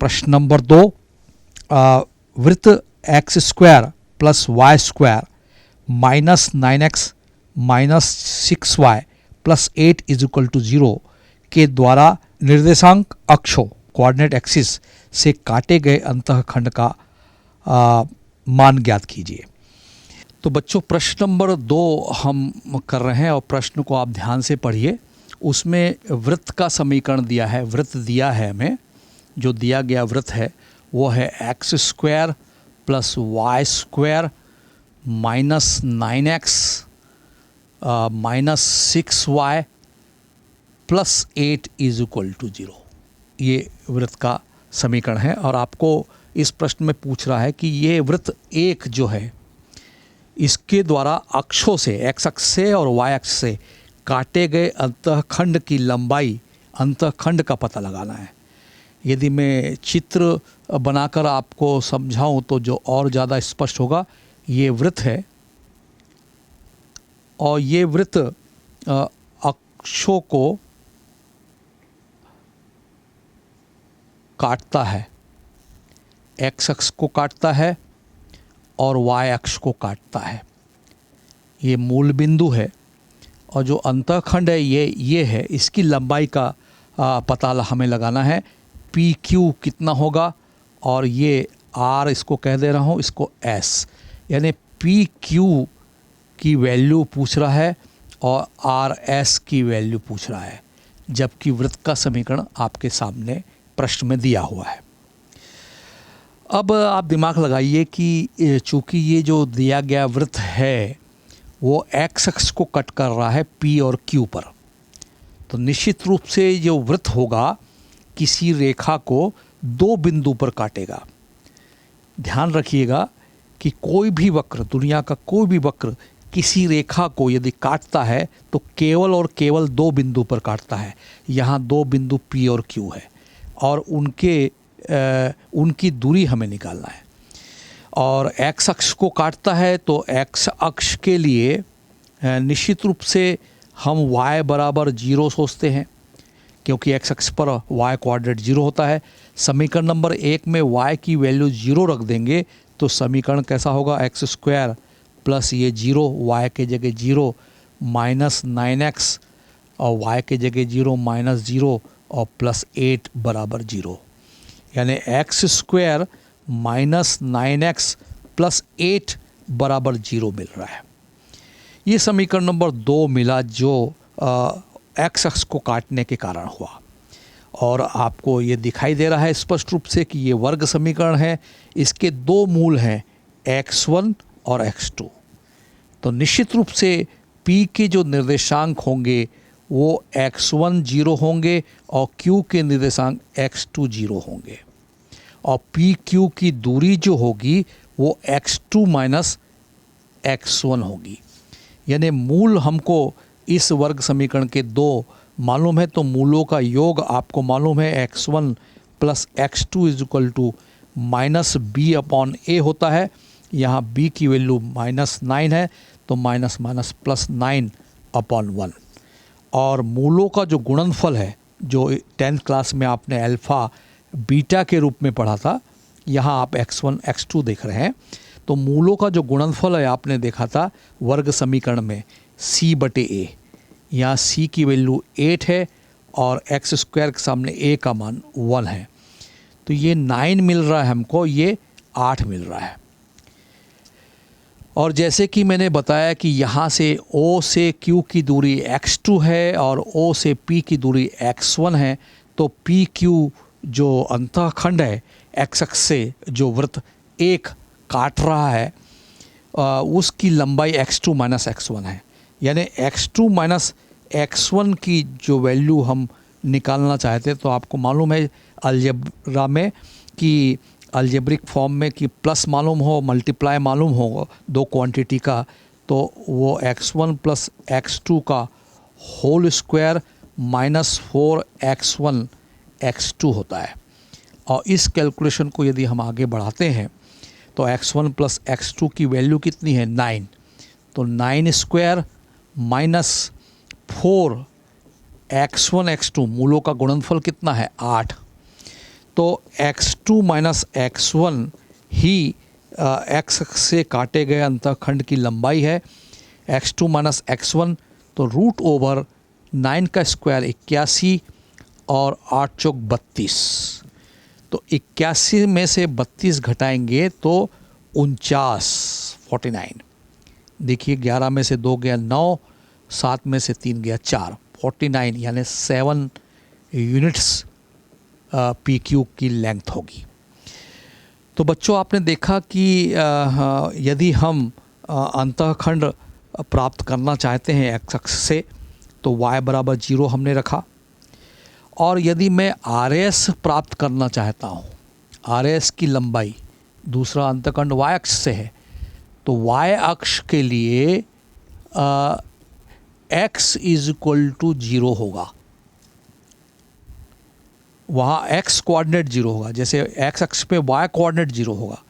प्रश्न नंबर 2, वृत्त x square plus y square minus 9x minus 6y plus 8 is equal to 0 के द्वारा निर्देशांक अक्षों कोऑर्डिनेट एक्सिस से काटे गए अंतःखंड का मान ज्ञात कीजिए। तो बच्चों प्रश्न नंबर 2 हम कर रहे हैं और प्रश्न को आप ध्यान से पढ़िए। उसमें वृत्त का समीकरण दिया है, वृत्त दिया है हमें, जो दिया गया वृत्त है वो है x square plus y square minus 9x minus 6y plus 8 is equal to 0। ये वृत्त का समीकरण है और आपको इस प्रश्न में पूछ रहा है कि ये वृत्त एक जो है इसके द्वारा अक्षों से, एक्स अक्ष से और वाई अक्ष से काटे गए अंतःखंड की लंबाई, अंतःखंड का पता लगाना है। यदि मैं चित्र बनाकर आपको समझाऊं तो जो और ज़्यादा स्पष्ट होगा, ये वृत्त है और ये वृत्त अक्षों को काटता है, एक्स अक्ष को काटता है और वाई अक्ष को काटता है। ये मूल बिंदु है और जो अंतःखंड है ये है, इसकी लंबाई का पता हमें लगाना है। पी क्यू कितना होगा और ये आर इसको कह दे रहा हूँ, इसको एस, यानी पी क्यू की वैल्यू पूछ रहा है और आर एस की वैल्यू पूछ रहा है, जबकि वृत्त का समीकरण आपके सामने प्रश्न में दिया हुआ है। अब आप दिमाग लगाइए कि चूँकि ये जो दिया गया वृत्त है वो एक्स अक्ष को कट कर रहा है पी और क्यू पर, तो निश्चित रूप से जो वृत्त होगा किसी रेखा को दो बिंदु पर काटेगा। ध्यान रखिएगा कि कोई भी वक्र, दुनिया का कोई भी वक्र किसी रेखा को यदि काटता है तो केवल और केवल दो बिंदु पर काटता है। यहाँ दो बिंदु पी और क्यू है और उनकी दूरी हमें निकालना है। और एक्स अक्ष को काटता है तो एक्स अक्ष के लिए निश्चित रूप से हम y बराबर 0 सोचते हैं, क्योंकि एक्स अक्ष पर y कोऑर्डिनेट 0 होता है। समीकरण नंबर 1 में y की वैल्यू 0 रख देंगे तो समीकरण कैसा होगा, एक्स स्क्वायर प्लस ये 0, y के जगह 0 माइनस 9x और y के जगह 0 माइनस 0 और प्लस 8 बराबर 0, यानी x square minus 9x plus 8 बराबर 0 मिल रहा है। ये समीकरण नंबर 2 मिला जो एक्स अक्ष को काटने के कारण हुआ। और आपको ये दिखाई दे रहा है स्पष्ट रूप से कि ये वर्ग समीकरण है, इसके दो मूल हैं x1 और x2। तो निश्चित रूप से p के जो निर्देशांक होंगे वो x1 0 होंगे और q के निर्देशांक x2 0 होंगे और पी क्यू की दूरी जो होगी वो x2 माइनस x1 होगी। यानी मूल हमको इस वर्ग समीकरण के दो मालूम है, तो मूलों का योग आपको मालूम है x1 plus x2 is equal to minus B upon A होता है। यहाँ b की वैल्यू माइनस 9 है तो माइनस माइनस प्लस 9 अपॉन 1। और मूलों का जो गुणनफल है, जो 10th क्लास में आपने अल्फ़ा बीटा के रूप में पढ़ा था, यहाँ आप x1 x2 देख रहे हैं। तो मूलों का जो गुणनफल है आपने देखा था वर्ग समीकरण में c बटे a, यहाँ c की वैल्यू 8 है और एक्स स्क्वायर के सामने a का मान 1 है, तो ये 9 मिल रहा है हमको, ये 8 मिल रहा है। और जैसे कि मैंने बताया कि यहाँ से O से Q की दूरी x2 है और O से P की दूरी x1 है, तो PQ जो अंतःखंड है एक्स अक्ष से जो वृत्त एक काट रहा है उसकी लंबाई x2 माइनस x1 है। यानी x2 माइनस x1 की जो वैल्यू हम निकालना चाहते हैं, तो आपको मालूम है अलजेब्रा में कि अलजेब्रिक फॉर्म में कि प्लस मालूम हो, मल्टीप्लाई मालूम हो दो क्वांटिटी का, तो वो x1 प्लस x2 का whole square minus 4x1 x2 होता है। और इस कैलकुलेशन को यदि हम आगे बढ़ाते हैं तो x1 प्लस x2 की वैल्यू कितनी है, 9, तो 9 स्क्वायर माइनस 4 x1 x2 मूलों का गुणनफल कितना है, 8। तो x2 माइनस x1 ही x से काटे गए अंतःखंड की लंबाई है। x2 माइनस x1 तो रूट ओवर 9 का स्क्वायर 81 और 8 चौक 32, तो 81 में से 32 घटाएंगे तो 49 देखिए 11 में से 2 गया 9, 7 में से 3 गया 4, 49 यानी 7 यूनिट्स पी क्यू की लेंथ होगी। तो बच्चों आपने देखा कि यदि हम अंतःखंड प्राप्त करना चाहते हैं एक्स अक्ष से तो y बराबर 0 हमने रखा, और यदि मैं आर एस प्राप्त करना चाहता हूँ, आर एस की लंबाई, दूसरा अंतःखंड y अक्ष से है, तो y अक्ष के लिए x इज इक्वल टू 0 होगा, वहाँ x कोऑर्डिनेट 0 होगा, जैसे x अक्ष पे y कोऑर्डिनेट 0 होगा।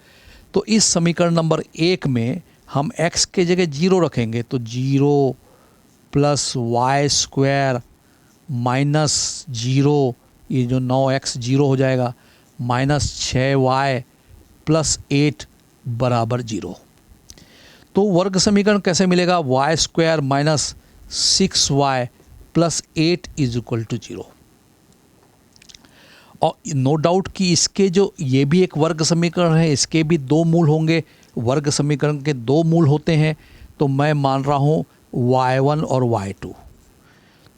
तो इस समीकरण नंबर 1 में हम x के जगह 0 रखेंगे तो 0 प्लस वाई स्क्वायर माइनस 0, ये जो 9x 0 हो जाएगा, माइनस 6y प्लस 8 बराबर 0। तो वर्ग समीकरण कैसे मिलेगा? Y square minus 6y plus 8 is equal to 0। और नो डाउट कि इसके जो ये भी एक वर्ग समीकरण है, इसके भी 2 मूल होंगे, वर्ग समीकरण के 2 मूल होते हैं, तो मैं मान रहा हूँ y1 और y2।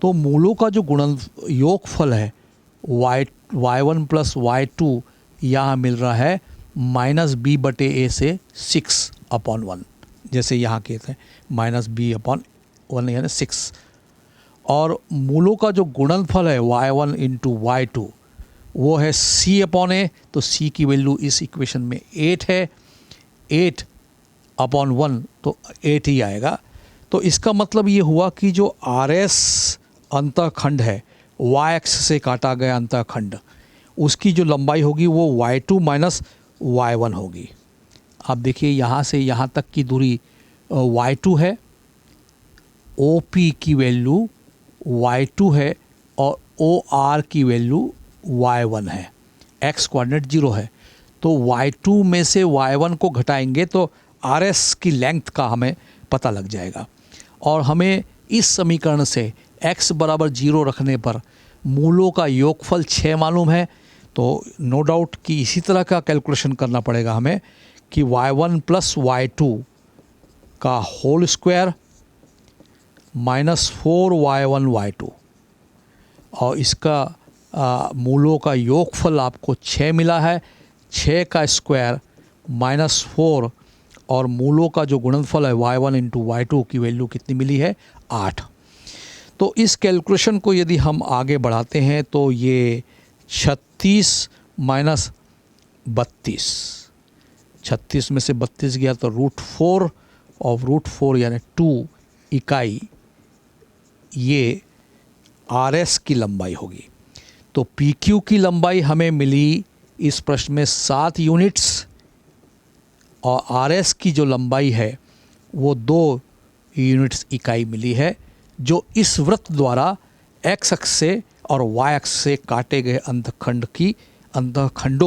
तो मूलों का जो गुणन योगफल है y1 प्लस y2 यहाँ मिल रहा है माइनस b बटे a से 6/1, जैसे यहाँ कहते हैं माइनस b/1 यानी 6। और मूलों का जो गुणनफल है y1 इंटू y2 वो है c/a, तो c की वैल्यू इस इक्वेशन में 8 है, 8/1 तो 8 ही आएगा। तो इसका मतलब ये हुआ कि जो आर एस अंतःखंड है, y एक्स से काटा गया अंतःखंड, उसकी जो लंबाई होगी वो y2 माइनस y1 होगी। आप देखिए यहाँ से यहाँ तक की दूरी y2 है, OP की वैल्यू y2 है और OR की वैल्यू y1 है, x कोऑर्डिनेट 0 है। तो y2 में से y1 को घटाएंगे तो RS की लेंथ का हमें पता लग जाएगा, और हमें इस समीकरण से x बराबर 0 रखने पर मूलों का योगफल 6 मालूम है। तो नो डाउट कि इसी तरह का कैलकुलेशन करना पड़ेगा हमें कि y1 प्लस y2 का whole square minus 4y1 y2, और इसका मूलों का योगफल आपको 6 मिला है, 6 का स्क्वायर माइनस 4, और मूलों का जो गुणनफल है y1 इंटू y2 की वैल्यू कितनी मिली है? 8। तो इस कैलकुलेशन को यदि हम आगे बढ़ाते हैं तो ये 36 माइनस 32, 36 में से 32 गया तो √4, और √4 यानी 2 इकाई ये RS की लंबाई होगी। तो PQ की लंबाई हमें मिली इस प्रश्न में 7 यूनिट्स, और RS की जो लंबाई है वो 2 यूनिट्स इकाई मिली है, जो इस वृत्त द्वारा x अक्ष से और y अक्ष से काटे गए अंतःखंडों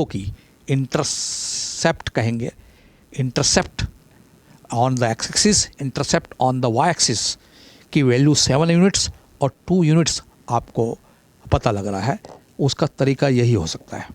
की इंटरसेप्ट कहेंगे, intercept on the x axis, intercept on the y axis की वैल्यू 7 यूनिट्स और 2 यूनिट्स आपको पता लग रहा है, उसका तरीका यही हो सकता है।